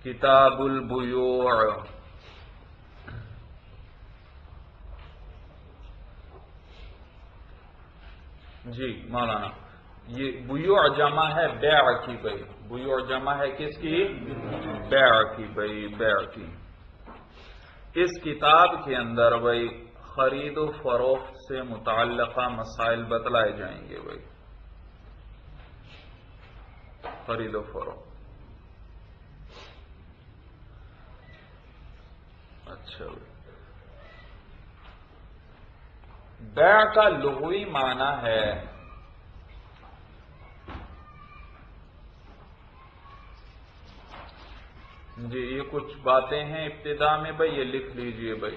کتاب البیوع. جی مولانا، یہ بیوع جمع ہے بیع کی بھائی. بیوع جمع ہے کس کی؟ بیع کی بھائی، بیع کی. اس کتاب کے اندر بھائی خرید و فروخت سے متعلقہ مسائل بتلائے جائیں گے بھائی. خرید و فروخت. اچھا بھائی، بیع کا لغوی معنی ہے جی، یہ کچھ باتیں ہیں ابتدا میں بھائی، یہ لکھ لیجئے بھائی.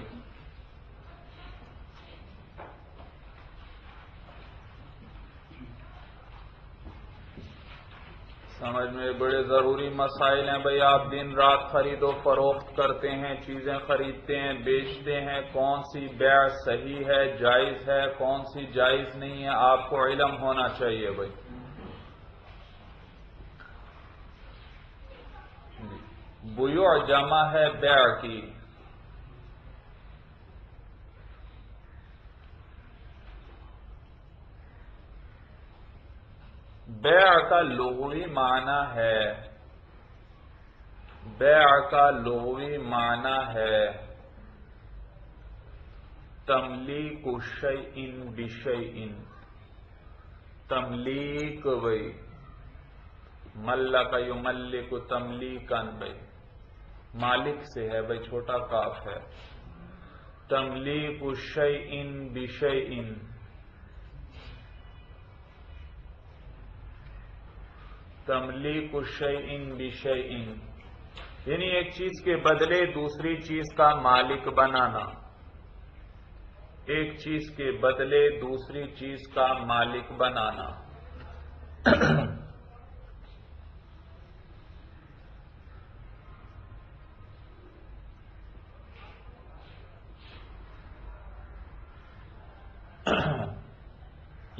سمجھ میں بڑے ضروری مسائل ہیں بھائی. آپ دن رات خرید و فروخت کرتے ہیں، چیزیں خریدتے ہیں، بیچتے ہیں. کون سی بیع صحیح ہے، جائز ہے، کون سی جائز نہیں ہے، آپ کو علم ہونا چاہیے بھائی. بیوع جمع ہے بیع کی. بیع کا لغوی معنی ہے، بیع کا لغوی معنی ہے تملیک شیء بشیء. تملیک بھائی، ملک یملک تملیکا بھائی، مالک سے ہے بھائی، چھوٹا کاف ہے. تملیک شیء بشیء، تملیک شیء بشیء یعنی ایک چیز کے بدلے دوسری چیز کا مالک بنانا. ایک چیز کے بدلے دوسری چیز کا مالک بنانا.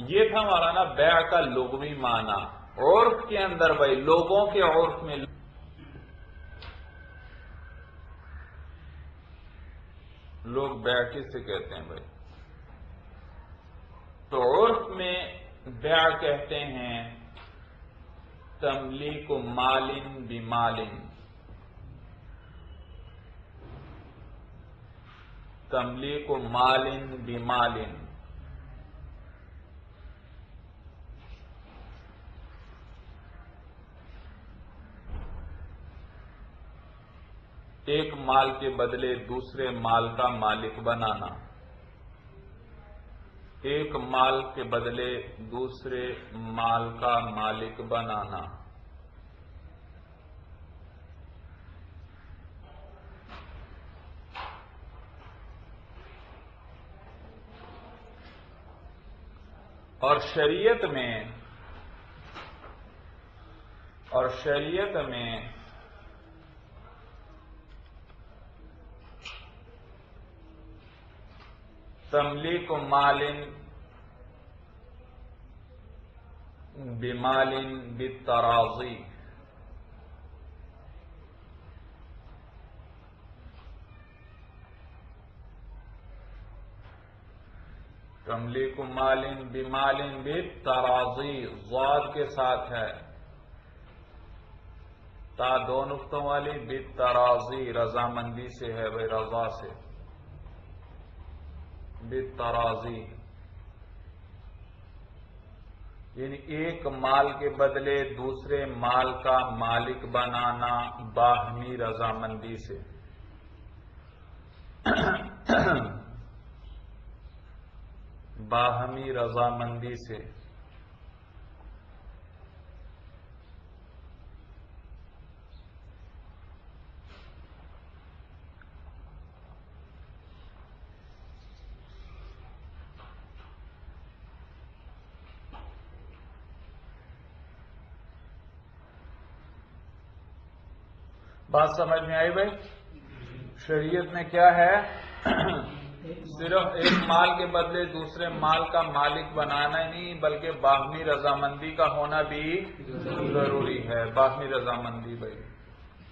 یہ تھا مولانا بیع کا لغوی معنی. عرف کے اندر بھائی، لوگوں کے عرف میں لوگ بیع کسے کہتے ہیں بھائی؟ تو عرف میں بیع کہتے ہیں تملیک مال بمال. تملیک مال بمال، ایک مال کے بدلے دوسرے مال کا مالک بنانا. ایک مال کے بدلے دوسرے مال کا مالک بنانا. اور شریعت میں تملیک مال بمال بالتراضی. تملیک مال بمال بالتراضی ضاد کے ساتھ ہے، تا دو نقطوں والی. بالتراضی رضامندی سے ہے بھائی، رضا سے. بالتراضی یعنی ایک مال کے بدلے دوسرے مال کا مالک بنانا باہمی رضامندی سے. باہمی رضامندی سے. بات سمجھ میں آئی بھائی؟ شریعت میں کیا ہے؟ صرف ایک مال کے بدلے دوسرے مال کا مالک بنانا ہی نہیں، بلکہ باہمی رضامندی کا ہونا بھی ضروری ہے. باہمی رضامندی بھائی.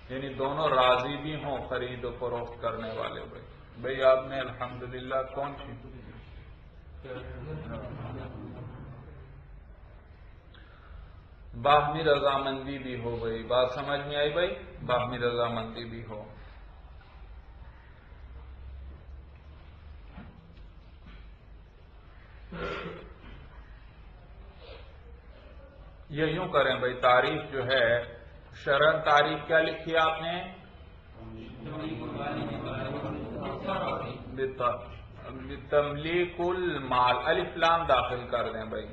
یعنی دونوں راضی بھی ہوں خرید و فروخت کرنے والے بھائی آپ نے الحمدللہ کون سی باہمی رضامندی بھی ہو بھائی، بات سمجھ میں آئی بھائی، باہمی رضامندی بھی ہو۔ یہ یوں کریں بھائی، تعریف جو ہے شرعن تعریف کیا لکھی ہے آپ نے؟ تملیک المال، الف لام داخل کر دیں بھائی،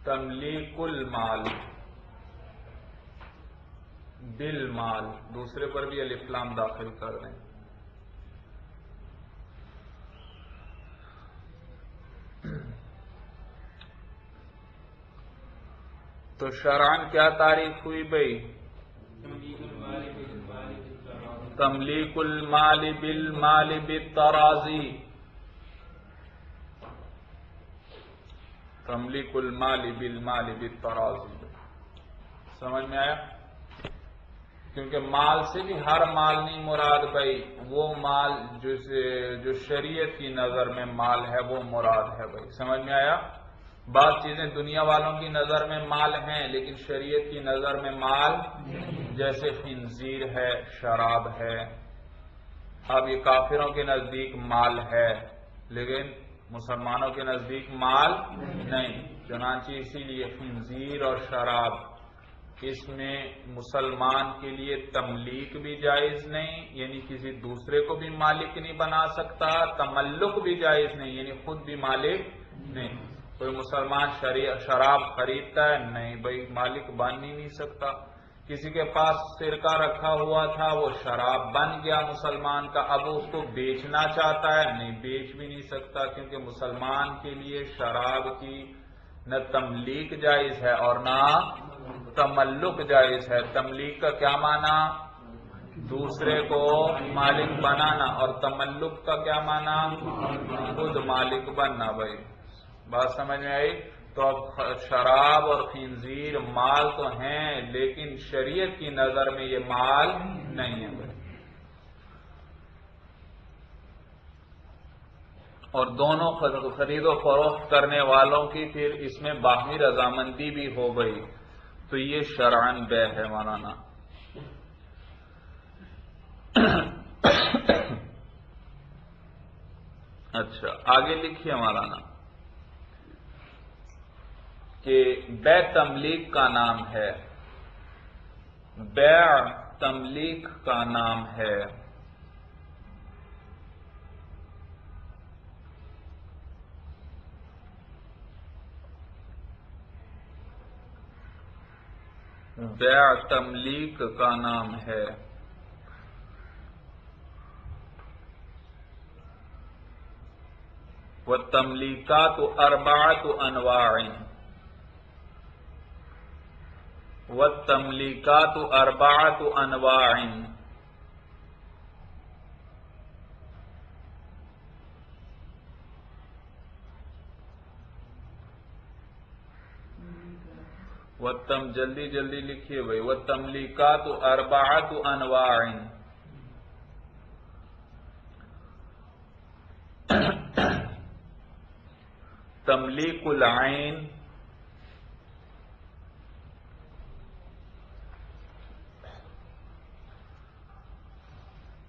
تملیک المال بالمال، دوسرے پر بھی الف لام داخل کر دیں۔ تو شرعن کیا تعریف ہوئی بھائی؟ تملیک المال بالمال بالتراضی، تملیک المال بالمال بالتراضی، سمجھ میں آیا؟ کیونکہ مال سے بھی ہر مال نہیں مراد بھائی، وہ مال جو شریعت کی نظر میں مال ہے وہ مراد ہے بھائی، سمجھ میں آیا؟ بعض چیزیں دنیا والوں کی نظر میں مال ہیں لیکن شریعت کی نظر میں مال، جیسے خنزیر ہے، شراب ہے، اب یہ کافروں کے نزدیک مال ہے لیکن مسلمانوں کے نزدیک مال نہیں، چنانچہ اسی لیے خنزیر اور شراب اس میں مسلمان کے لیے تملیک بھی جائز نہیں، یعنی کسی دوسرے کو بھی مالک نہیں بنا سکتا، تملک بھی جائز نہیں، یعنی خود بھی مالک نہیں۔ کوئی مسلمان شراب خریدتا ہے؟ نہیں بھائی، مالک بن ہی نہیں سکتا۔ کسی کے پاس سرکہ رکھا ہوا تھا، وہ شراب بن گیا مسلمان کا، اب اس کو بیچنا چاہتا ہے؟ نہیں، بیچ بھی نہیں سکتا، کیونکہ مسلمان کے لیے شراب کی نہ تملیک جائز ہے اور نہ تملک جائز ہے۔ تملیک کا کیا معنی؟ دوسرے کو مالک بنانا، اور تملک کا کیا معنی؟ خود مالک بننا بھائی، بات سمجھ میں آئی؟ تو اب شراب اور خنزیر مال تو ہیں لیکن شریعت کی نظر میں یہ مال نہیں ہے بھائی، اور دونوں خرید و فروخت کرنے والوں کی پھر اس میں باہمی رضامندی بھی ہو گئی تو یہ شرعن بے ہے مولانا۔ اچھا آگے لکھیے مولانا کہ بے تملیک کا نام ہے، بیع تملیک کا نام ہے، بیع تملیک کا نام ہے۔ والتملیکات اربعۃ انواع، والتملیکات اربعۃ انواع، جلدی جلدی لکھیے بھائی، والتملیکات اربعۃ انواع، تملیک العین،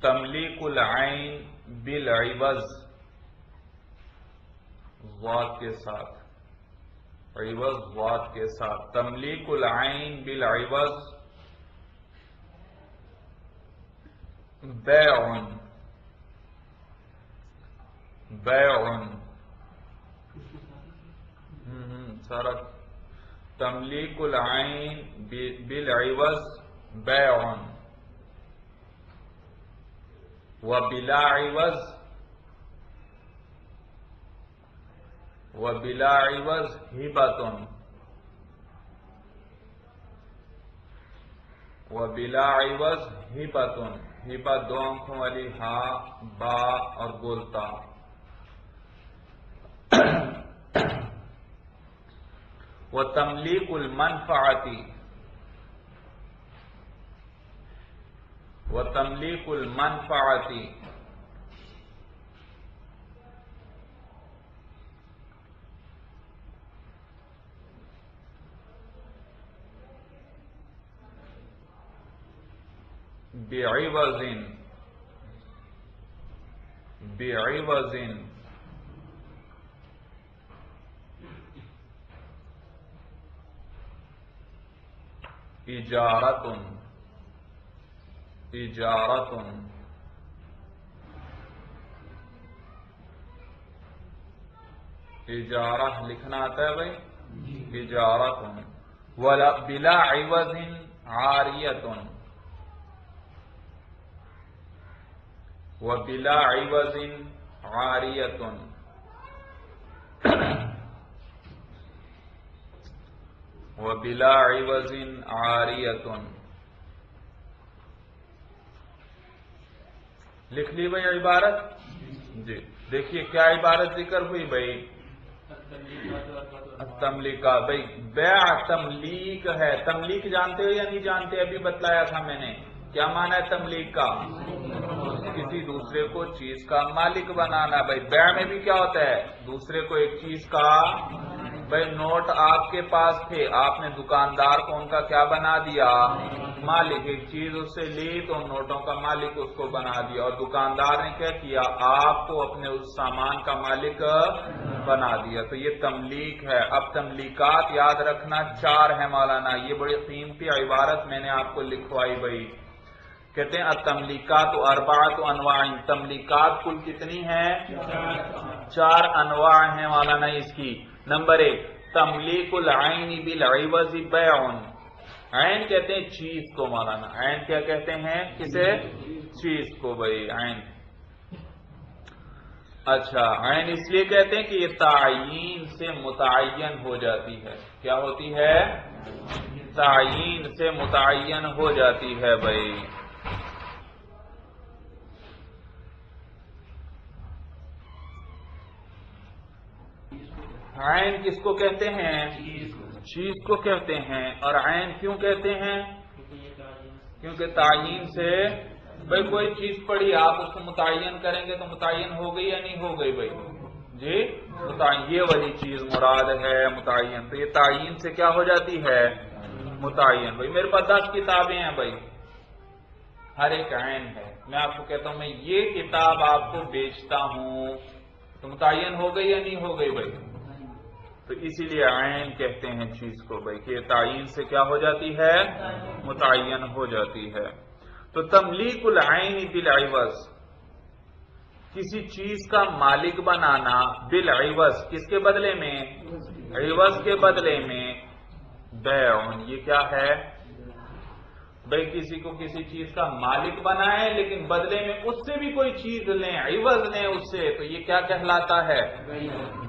تملیک العین بالعوض، ضاد کے ساتھ، عوض ضاد کے ساتھ، تملیک العین بالعوض، بیع، بیع سارا، تملیک العین بالعوض بیع، وبلا عوض، وبلا عوض ہبۃ، وبلا عوض ہبۃ، ہبہ دو آنکھوں والی ہا، با اور گولتا، وتملیک المنفعتی، وتملیک المنفعۃ بعوض اجارۃ اجارہ لکھنا آتا ہے بھائی، اجارۃ بلا عوض عاریۃ وبلا عوض عاریۃ وبلا عوض عاریۃ۔ لکھ لی بھائی عبارت؟ جی دیکھیے کیا عبارت ذکر ہوئی بھائی، تملیکا بھائی بیع تملیک ہے۔ تملیک جانتے ہو یا نہیں جانتے؟ ابھی بتلایا تھا میں نے، کیا معنی ہے تملیک کا؟ کسی دوسرے کو چیز کا مالک بنانا۔ بھائی بیع میں بھی کیا ہوتا ہے؟ دوسرے کو ایک چیز کا، بھائی نوٹ آپ کے پاس تھے، آپ نے دکاندار کو ان کا کیا بنا دیا؟ مالک۔ ایک چیز اس سے لی تو نوٹوں کا مالک اس کو بنا دیا، اور دکاندار نے کیا کیا؟ آپ کو اپنے اس سامان کا مالک بنا دیا۔ تو یہ تملیک ہے۔ اب تملیکات یاد رکھنا 4 ہے مولانا، یہ بڑی قیمتی عبارت میں نے آپ کو لکھوائی بھائی۔ کہتے ہیں التملیکات اربعۃ انواع، تملیکات کل کتنی ہیں؟ 4 انواع ہیں مولانا اس کی۔ نمبر 1 تملیک العین بالعوض بیع۔ عین کہتے ہیں چیز کو مولانا، عین کیا کہتے ہیں؟ کسے؟ چیز کو بھائی عین۔ اچھا عین اس لیے کہتے ہیں کہ یہ تعین سے متعین ہو جاتی ہے۔ کیا ہوتی ہے؟ تعین سے متعین ہو جاتی ہے بھائی۔ عین کس کو کہتے ہیں؟ چیز کو کہتے ہیں۔ اور عین کیوں کہتے ہیں؟ کیونکہ تعین سے، بھائی کوئی چیز پڑی آپ اس کو متعین کریں گے تو متعین ہو گئی یا نہیں ہو گئی بھائی؟ جی متعین، یہ والی چیز مراد ہے متعین، تو یہ تعین سے کیا ہو جاتی ہے؟ متعین۔ بھائی میرے پاس 10 کتابیں ہیں بھائی، ہر ایک عین ہے، میں آپ کو کہتا ہوں میں یہ کتاب آپ کو بیچتا ہوں، تو متعین ہو گئی یا نہیں ہو گئی بھائی؟ تو اسی لیے عین کہتے ہیں چیز کو بھائی، کہ تعین سے کیا ہو جاتی ہے؟ متعین ہو جاتی ہے۔ تو تملیک العین بالعوض، کسی چیز کا مالک بنانا، بالعوض کس کے بدلے میں؟ عوض کے بدلے میں، بیع، یہ کیا ہے بھائی؟ کسی کو کسی چیز کا مالک بنائیں لیکن بدلے میں اس سے بھی کوئی چیز لیں، عوض لیں اس سے، تو یہ کیا کہلاتا ہے؟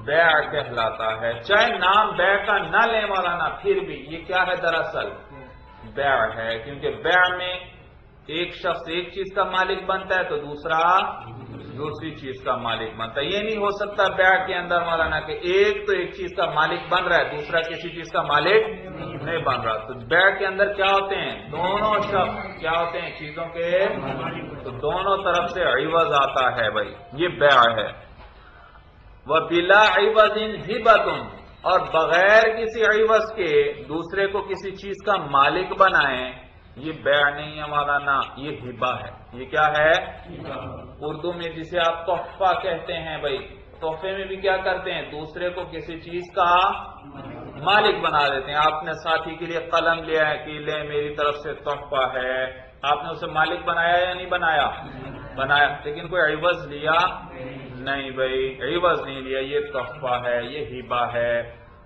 بیع کہلاتا ہے۔ چاہے نام بیع کا نہ لیں مولانا، پھر بھی یہ کیا ہے؟ دراصل بیع ہے، کیونکہ بیع میں ایک شخص ایک چیز کا مالک بنتا ہے تو دوسرا دوسری چیز کا مالک بنتا ہے۔ یہ نہیں ہو سکتا بیع کے اندر مولانا کہ ایک تو ایک چیز کا مالک بن رہا ہے، دوسرا کسی چیز کا مالک نہیں بن رہا۔ تو بیع کے اندر کیا ہوتے ہیں؟ دونوں شخص کیا ہوتے ہیں؟ چیزوں کے، تو دونوں طرف سے عوض آتا ہے بھائی، یہ بیع ہے۔ وَبِلَا عِوَضٍ ہِبَةٌ، اور بغیر کسی عوض کے دوسرے کو کسی چیز کا مالک بنائیں، یہ بیع نہیں ہے مولانا، یہ ہبہ ہے۔ یہ کیا ہے؟ اردو میں جسے آپ تحفہ کہتے ہیں بھائی، تحفے میں بھی کیا کرتے ہیں؟ دوسرے کو کسی چیز کا مالک بنا دیتے ہیں۔ آپ نے ساتھی کے لیے قلم لیا ہے کہ لے میری طرف سے تحفہ ہے، آپ نے اسے مالک بنایا یا نہیں بنایا؟ بنایا، لیکن کوئی عوض لیا نہیں بھائی، عوض نہیں لیا، یہ تحفہ ہے، یہ ہبہ ہے۔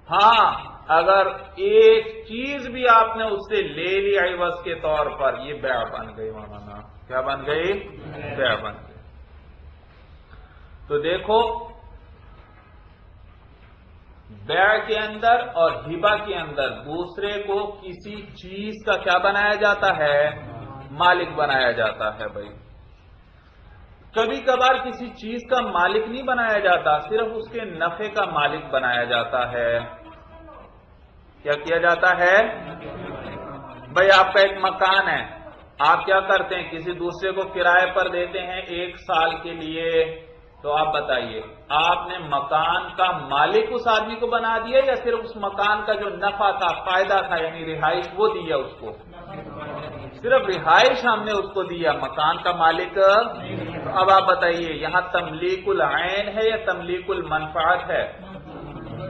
ہاں اگر ایک چیز بھی آپ نے اس سے لے لی عوض کے طور پر، یہ بیع بن گئی مولانا۔ کیا بن گئی؟ بیع بن گئی۔ تو دیکھو بیع کے اندر اور ہبہ کے اندر دوسرے کو کسی چیز کا کیا بنایا جاتا ہے؟ مالک بنایا جاتا ہے بھائی۔ کبھی کبھار کسی چیز کا مالک نہیں بنایا جاتا، صرف اس کے نفع کا مالک بنایا جاتا ہے۔ کیا کیا جاتا ہے؟ بھائی آپ کا ایک مکان ہے، آپ کیا کرتے ہیں؟ کسی دوسرے کو کرائے پر دیتے ہیں 1 سال کے لیے، تو آپ بتائیے آپ نے مکان کا مالک اس آدمی کو بنا دیا یا صرف اس مکان کا جو نفع تھا، فائدہ تھا، یعنی رہائش، وہ دیا اس کو؟ صرف رہائش ہم نے اس کو دیا، مکان کا مالک۔ اب آپ بتائیے یہاں تملیک العین ہے یا تملیک المنفعت ہے؟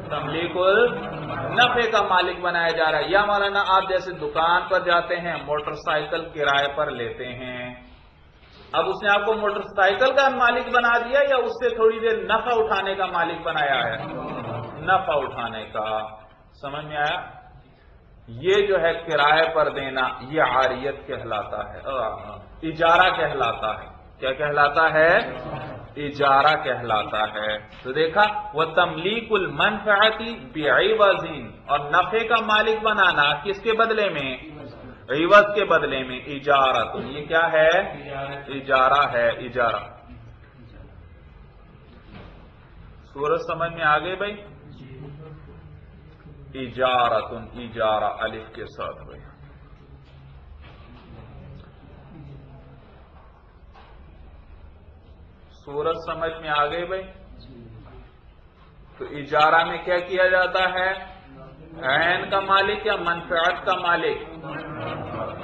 تملیک النفع کا مالک بنایا جا رہا ہے۔ یا مولانا آپ جیسے دکان پر جاتے ہیں، موٹر سائیکل کرائے پر لیتے ہیں، اب اس نے آپ کو موٹر سائیکل کا مالک بنا دیا یا اس سے تھوڑی دیر نفع اٹھانے کا مالک بنایا ہے؟ نفع اٹھانے کا۔ سمجھ میں آیا؟ یہ جو ہے کرائے پر دینا، یہ عاریت کہلاتا ہے، اجارہ کہلاتا ہے۔ کیا کہلاتا ہے؟ اجارہ کہلاتا ہے۔ تو دیکھا، وہ تملیک المنفعت بعوض، اور نفع کا مالک بنانا کس کے بدلے میں؟ عوض کے بدلے میں، اجارہ۔ تو یہ کیا ہے؟ اجارہ ہے، اجارہ۔ سورج سمجھ میں آ گئی بھائی؟ اجارتن، اجارہ الف کے ساتھ بھائی۔ سورج سمجھ میں آ گئی بھائی؟ تو اجارہ میں کیا کیا جاتا ہے؟ عین کا مالک یا منفعت کا مالک؟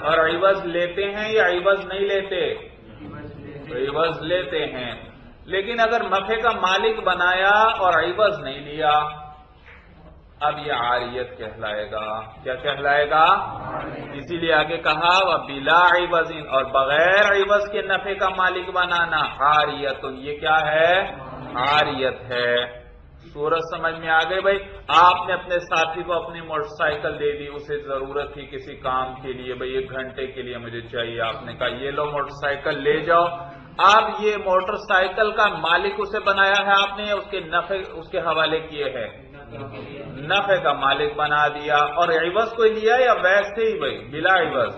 اور عوض لیتے ہیں یا عوض نہیں لیتے؟ عوض لیتے ہیں۔ لیکن اگر نفع کا مالک بنایا اور عوض نہیں لیا، اب یہ عاریت کہلائے گا۔ کیا کہلائے گا؟ اسی لیے آگے کہا وَبِلَا عِوَضٍ، اور بغیر عوض کے نفع کا مالک بنانا عاریت۔ یہ کیا ہے؟ عاریت ہے۔ سورج سمجھ میں آ گئے بھائی؟ آپ نے اپنے ساتھی کو اپنی موٹر سائیکل دے دی، اسے ضرورت تھی کسی کام کے لیے، بھائی 1 گھنٹے کے لیے مجھے چاہیے، آپ نے کہا یہ لو موٹر سائیکل لے جاؤ۔ اب یہ موٹر سائیکل کا مالک اسے بنایا ہے آپ نے، اس کے نفع اس کے حوالے کیے ہیں؟ نفع کا مالک بنا دیا۔ اور عوض کو لیا یا ویسے ہی بھائی بلا عوض؟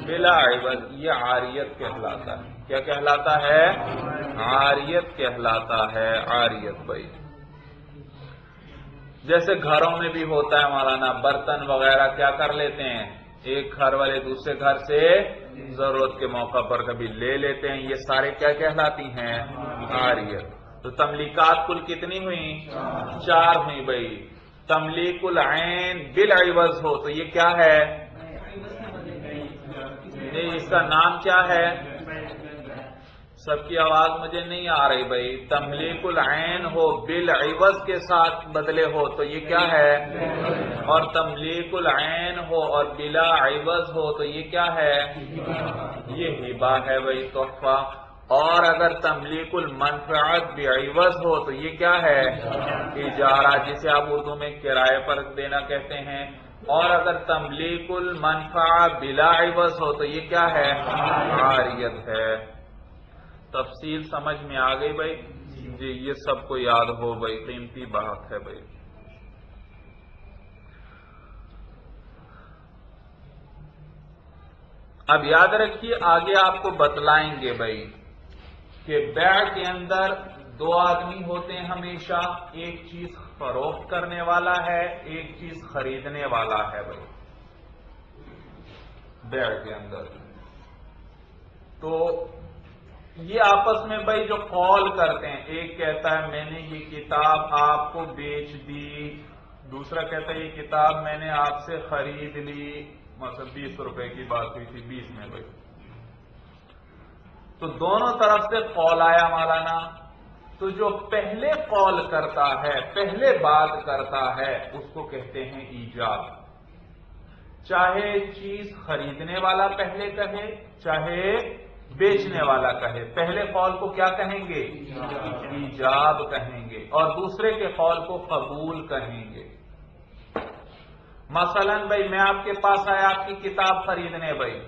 بلا عوض۔ یہ عاریت کہلاتا ہے۔ کیا کہلاتا ہے؟ عاریت کہلاتا ہے، عاریت بھائی۔ جیسے گھروں میں بھی ہوتا ہے مولانا، برتن وغیرہ کیا کر لیتے ہیں، ایک گھر والے دوسرے گھر سے ضرورت کے موقع پر کبھی لے لیتے ہیں، یہ سارے کیا کہلاتی ہیں؟ عاریت۔ تو تملیکات کل کتنی ہوئی؟ 4 ہوئی بھائی۔ تملیک العین بالعوض ہو تو یہ کیا ہے؟ اس کا نام کیا ہے؟ سب کی آواز مجھے نہیں آ رہی بھائی۔ تملیک العین ہو بالعوض کے ساتھ بدلے ہو تو یہ کیا ہے؟ اور تملیک العین ہو اور بلا عوض ہو تو یہ کیا ہے؟ یہ ہبہ ہے بھائی، تحفہ۔ اور اگر تملیک المنفعت بعوض ہو تو یہ کیا ہے؟ اجارہ، جسے آپ اردو میں کرائے پر دینا کہتے ہیں۔ اور اگر تملیک المنفعہ بلا عوض ہو تو یہ کیا ہے؟ عاریت ہے۔ تفصیل سمجھ میں آ گئی بھائی؟ جی، یہ سب کو یاد ہو بھائی، قیمتی بات ہے بھائی۔ اب یاد رکھیے، آگے آپ کو بتلائیں گے بھائی کہ بیع کے اندر 2 آدمی ہوتے ہیں ہمیشہ، ایک چیز فروخت کرنے والا ہے، ایک چیز خریدنے والا ہے بھائی بیع کے اندر۔ تو یہ آپس میں بھائی جو قول کرتے ہیں، ایک کہتا ہے میں نے یہ کتاب آپ کو بیچ دی، دوسرا کہتا ہے یہ کتاب میں نے آپ سے خرید لی، مثلا 20 روپے کی بات ہوئی تھی 20 میں بھائی۔ تو دونوں طرف سے قول آیا مولانا، تو جو پہلے قول کرتا ہے، پہلے بات کرتا ہے، اس کو کہتے ہیں ایجاب۔ چاہے چیز خریدنے والا پہلے کہے، چاہے بیچنے والا کہے، پہلے قول کو کیا کہیں گے؟ ایجاب کہیں گے، اور دوسرے کے قول کو قبول کہیں گے۔ مثلا بھائی میں آپ کے پاس آیا آپ کی کتاب خریدنے، بھائی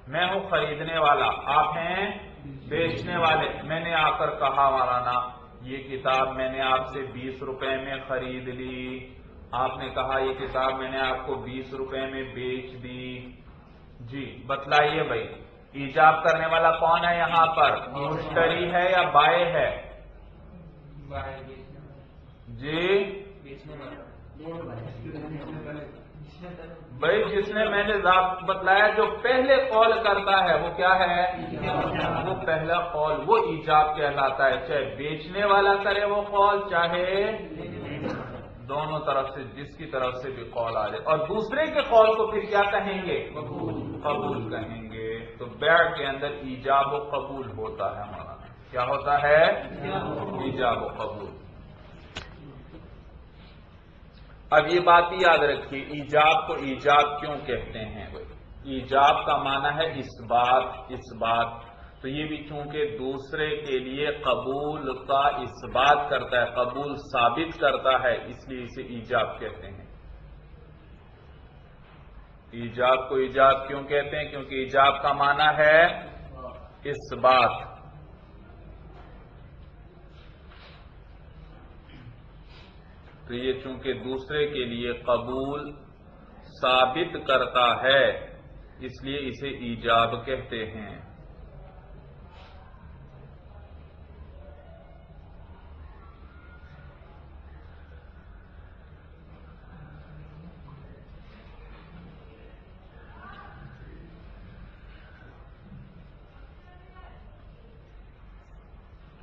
میں ہوں خریدنے والا، آپ ہیں بیچنے والے۔ میں نے آ کر کہا مولانا یہ کتاب میں نے آپ سے 20 روپے میں خرید لی، آپ نے کہا یہ کتاب میں نے آپ کو 20 روپے میں بیچ دی۔ جی بتلائیے بھائی ایجاب کرنے والا کون ہے یہاں پر؟ مشتری ہے یا بائع ہے؟ جی بھائی جس نے میں نے بتلایا جو پہلے قول کرتا ہے وہ کیا ہے؟ وہ پہلا قول وہ ایجاب کہلاتا ہے، چاہے بیچنے والا کرے وہ قول، چاہے دونوں طرف سے جس کی طرف سے بھی قول آ جائے، اور دوسرے کے قول کو پھر کیا کہیں گے؟ قبول کہیں گے۔ تو بیع کے اندر ایجاب و قبول ہوتا ہے ہمارا، کیا ہوتا ہے؟ ایجاب و قبول۔ اب یہ بات یاد رکھیے، ایجاب کو ایجاب کیوں کہتے ہیں؟ ایجاب کا معنی ہے اثبات، تو یہ بھی چونکہ دوسرے کے لیے قبول کا اثبات کرتا ہے، قبول ثابت کرتا ہے، اس لیے اسے ایجاب کہتے ہیں۔ ایجاب کو ایجاب کیوں کہتے ہیں؟ کیونکہ ایجاب کا معنی ہے اثبات۔ تو یہ چونکہ دوسرے کے لیے قبول ثابت کرتا ہے، اس لیے اسے ایجاب کہتے ہیں۔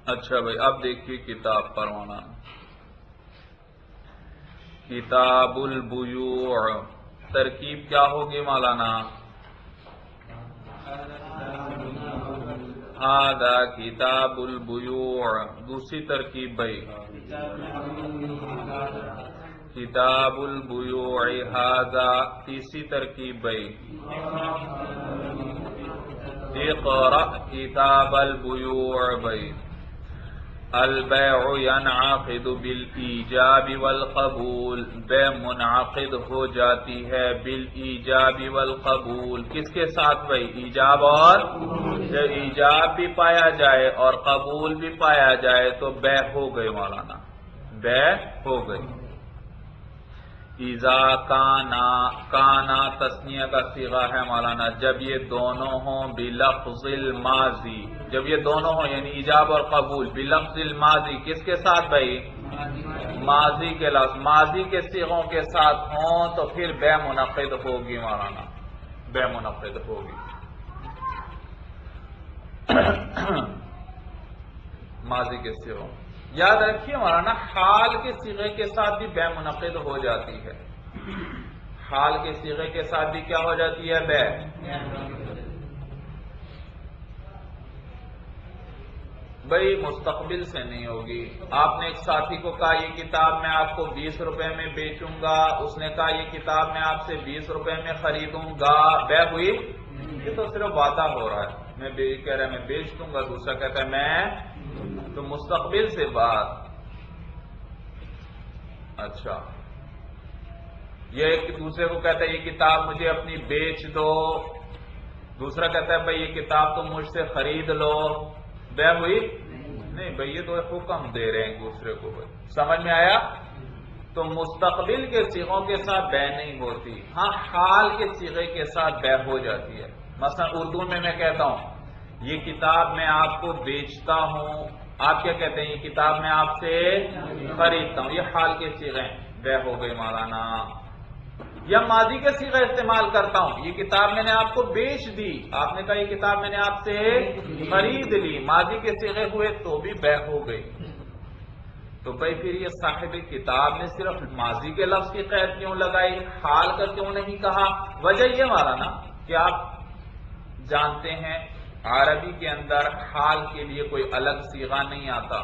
اچھا بھائی، اب دیکھیے کتاب پڑھوانا، کتاب البیوع، ترکیب کیا ہوگی مولانا؟ ہذا کتاب البیوع۔ دوسری ترکیب بھائی، کتاب البیوع ہذا۔ تیسری ترکیب بھائی، اقرأ کتاب البیوع بھائی۔ البیع ینعقد بالایجاب والقبول، بیع منعقد ہو جاتی ہے بالایجاب والقبول، کس کے ساتھ بھائی؟ ایجاب، اور جب ایجاب بھی پایا جائے اور قبول بھی پایا جائے تو بیع ہو گئی مولانا، بیع ہو گئی۔ اذا کانا تسنیہ کا صیغہ ہے مولانا، جب یہ دونوں ہوں بلفظ الماضی، جب یہ دونوں ہوں یعنی ایجاب اور قبول بلفظ الماضی، کس کے ساتھ بھائی؟ ماضی کے لفظ، ماضی کے صیغوں کے ساتھ ہوں تو پھر بیع منعقد ہوگی مولانا، بیع منعقد ہوگی۔ ماضی کے صیغوں، یاد رکھیے مولانا، حال کے صیغے کے ساتھ بھی بیع منعقد ہو جاتی ہے، حال کے صیغے کے ساتھ بھی کیا ہو جاتی ہے؟ بیع۔ بھائی مستقبل سے نہیں ہوگی۔ آپ نے ایک ساتھی کو کہا یہ کتاب میں آپ کو 20 روپے میں بیچوں گا، اس نے کہا یہ کتاب میں آپ سے 20 روپے میں خریدوں گا، بیع ہوئی؟ یہ تو صرف وعدہ ہو رہا ہے، میں کہہ رہا ہے میں بیچ دوں گا، دوسرا کہتا ہے میں، تو مستقبل سے بات۔ اچھا، یہ ایک دوسرے کو کہتا ہے یہ کتاب مجھے اپنی بیچ دو، دوسرا کہتا ہے بھائی یہ کتاب تم مجھ سے خرید لو، بیع ہوئی؟ نہیں بھائی، یہ تو حکم دے رہے ہیں ایک دوسرے کو، سمجھ میں آیا؟ تو مستقبل کے صیغوں کے ساتھ بیع نہیں ہوتی، ہاں حال کے صیغے کے ساتھ بیع ہو جاتی ہے۔ مثلا اردو میں کہتا ہوں یہ کتاب میں آپ کو بیچتا ہوں، آپ کیا کہتے ہیں یہ کتاب میں آپ سے خریدتا ہوں، یہ حال کے صیغے ہیں، بیع ہو گئی مولانا۔ یا ماضی کے صیغے استعمال کرتا ہوں، یہ کتاب میں نے آپ کو بیچ دی، آپ نے کہا یہ کتاب میں نے آپ سے خرید لی، ماضی کے صیغے ہوئے تو بھی بیع ہو گئی۔ تو بھائی پھر یہ صاحب کتاب نے صرف ماضی کے لفظ کی قید کیوں لگائی، حال کا کیوں نہیں کہا؟ وجہ یہ مولانا کہ آپ جانتے ہیں عربی کے اندر حال کے لیے کوئی الگ صیغہ نہیں آتا،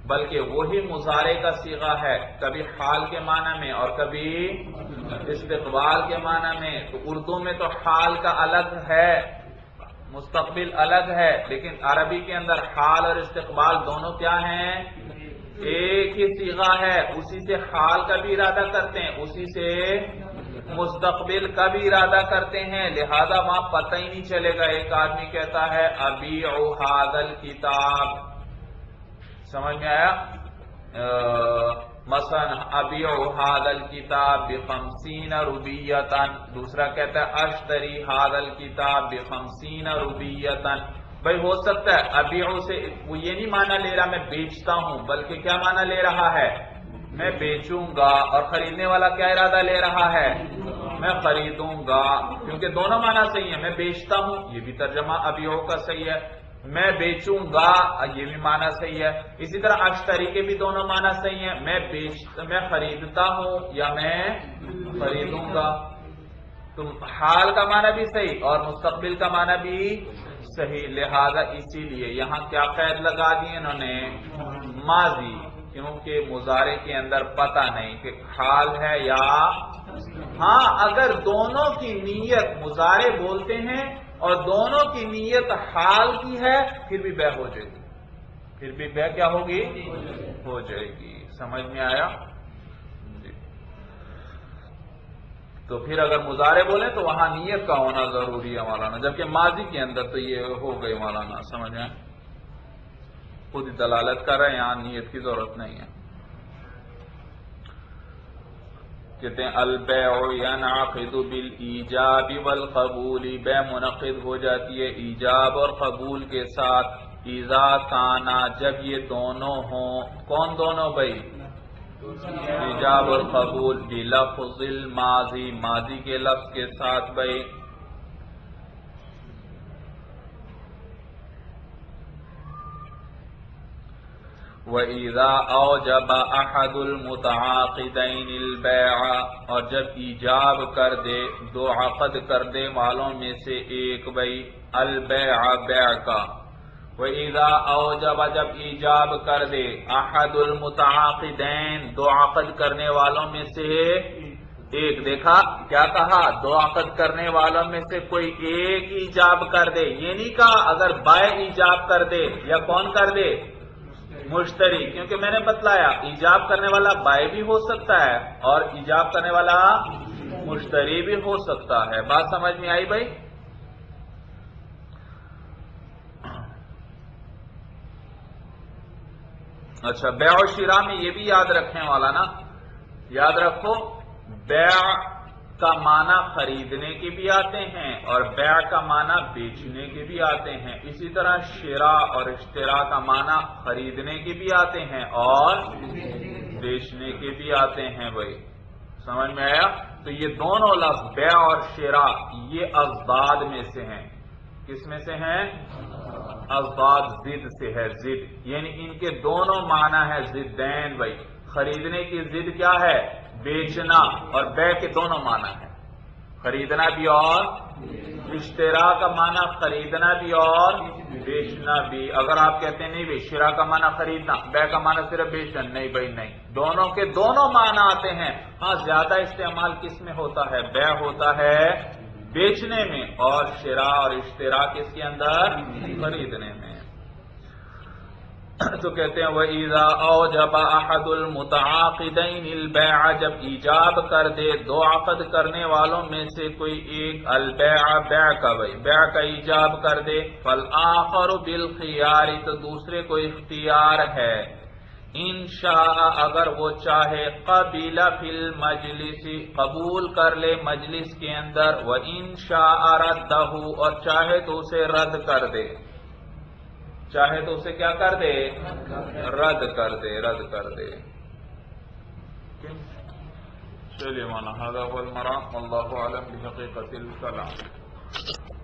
بلکہ وہی مضارع کا صیغہ ہے، کبھی حال کے معنی میں اور کبھی استقبال کے معنی میں۔ تو اردو میں تو حال کا الگ ہے، مستقبل الگ ہے، لیکن عربی کے اندر حال اور استقبال دونوں کیا ہیں؟ ایک ہی صیغہ ہے، اسی سے حال کا بھی ارادہ کرتے ہیں، اسی سے مستقبل کا بھی ارادہ کرتے ہیں، لہذا وہاں پتہ ہی نہیں چلے گا۔ ایک آدمی کہتا ہے ابیع ھذا الکتاب، سمجھ میں آیا؟ مثلا ابیع ھذا الکتاب ب50 روبیۃ، دوسرا کہتا ہے اشتری ھذا الکتاب ب50 روبیۃ۔ بھائی ہو سکتا ہے ابیع سے وہ یہ نہیں معنی لے رہا میں بیچتا ہوں، بلکہ کیا معنی لے رہا ہے؟ میں بیچوں گا، اور خریدنے والا کیا ارادہ لے رہا ہے؟ میں خریدوں گا، کیونکہ دونوں معنی صحیح ہیں. میں بیچتا ہوں، یہ بھی ترجمہ ابیعو کا صحیح ہے. میں بیچوں گا، یہ بھی معنی صحیح ہے. اسی طرح اشتری کے بھی دونوں معنی صحیح ہیں. میں خریدتا ہوں یا میں خریدوں گا. تو حال کا معنی بھی صحیح اور مستقبل کا معنی بھی صحیح. لہذا اسی لیے یہاں کیا قید لگا دی انہوں نے؟ ماضی، کیونکہ مضارع کے اندر پتہ نہیں کہ حال ہے یا ہاں. اگر دونوں کی نیت مضارع بولتے ہیں اور دونوں کی نیت حال کی ہے، پھر بھی بے ہو جائے گی. پھر بھی بے کیا ہوگی؟ ہو جائے گی. سمجھ میں آیا جی؟ تو پھر اگر مضارع بولیں تو وہاں نیت کا ہونا ضروری ہے مولانا، جبکہ ماضی کے اندر تو یہ ہو گئے مولانا. سمجھ میں خود دلالت کر رہے ہیں، یہاں نیت کی ضرورت نہیں ہے. کہتے ہیں البیع ینعقد بالایجاب والقبول، بیع منعقد ہو جاتی ہے ایجاب اور قبول کے ساتھ. اذا کانا، جب یہ دونوں ہوں. کون دونوں بھائی؟ ایجاب اور قبول. بلفظ الماضی، ماضی کے لفظ کے ساتھ بھائی. وَإِذَا أَوْجَبَ أَحَدُ الْمُتَعَاقِدَيْنِ الْبَيْعَ، اور جب ایجاب کر دے دو عقد کرنے والوں میں سے ایک بھائی البیع، بیع کا. وَإِذَا أَوْجَبَ، جب ایجاب کر دے أَحَدُ الْمُتَعَاقِدَيْن، دو عقد کرنے والوں میں سے ایک. دیکھا کیا کہا؟ دو عقد کرنے والوں میں سے کوئی ایک ایجاب کر دے. یہ نہیں کہا اگر بائع ایجاب کر دے یا کون کر دے؟ مشتری. کیونکہ میں نے بتلایا ایجاب کرنے والا بائع بھی ہو سکتا ہے اور ایجاب کرنے والا مشتری بھی ہو سکتا ہے. بات سمجھ میں آئی بھائی؟ اچھا، بیع و شراء میں یہ بھی یاد رکھنے والا نا، یاد رکھو بیع کا معنی خریدنے کے بھی آتے ہیں اور بیع کا معنی بیچنے کے بھی آتے ہیں. اسی طرح شراء اور اشتراء کا معنی خریدنے کے بھی آتے ہیں اور بیچنے کے بھی آتے ہیں بھائی. سمجھ میں آیا؟ تو یہ دونوں لفظ بیع اور شراء یہ اضداد میں سے ہیں. کس میں سے ہیں؟ اضداد، ضد سے ہے. ضد یعنی ان کے دونوں معنی ہے ضدین بھائی. خریدنے کی ضد کیا ہے؟ بیچنا. اور بیع کے دونوں معنی ہے، خریدنا بھی اور اشتراء کا معنی خریدنا بھی اور بیچنا بھی. اگر آپ کہتے ہیں نہیں بھائی شراء کا معنی خریدنا، بیع کا معنی صرف بیچنا، نہیں بھائی نہیں، دونوں کے دونوں معنی آتے ہیں. ہاں زیادہ استعمال کس میں ہوتا ہے؟ بیع ہوتا ہے بیچنے میں، اور شراء اور اشتراء کس کے اندر؟ خریدنے میں. تو کہتے ہیں وَإِذَا أَوْجَبَ أَحَدُ الْمُتَعَاقِدَيْنِ الْبَيْعَ، جب ایجاب کر دے دو عقد کرنے والوں میں سے کوئی ایک البیع، بیع کا بھائی، بیع کا ایجاب کر دے. فَالْآخَرُ بِالْخِيَارِ، تو دوسرے کو اختیار ہے. ان شاء، اگر وہ چاہے، قبل فی المجلس، قبول کر لے مجلس کے اندر. وَإِن شاء رَدَّهُ، اور چاہے تو اسے رد کر دے. چاہے تو اسے کیا کر دے؟ رد کر دے، رد کر دے. چلیے مولانا، هذا هو المرام، والله اعلم بحقیقت الکلام.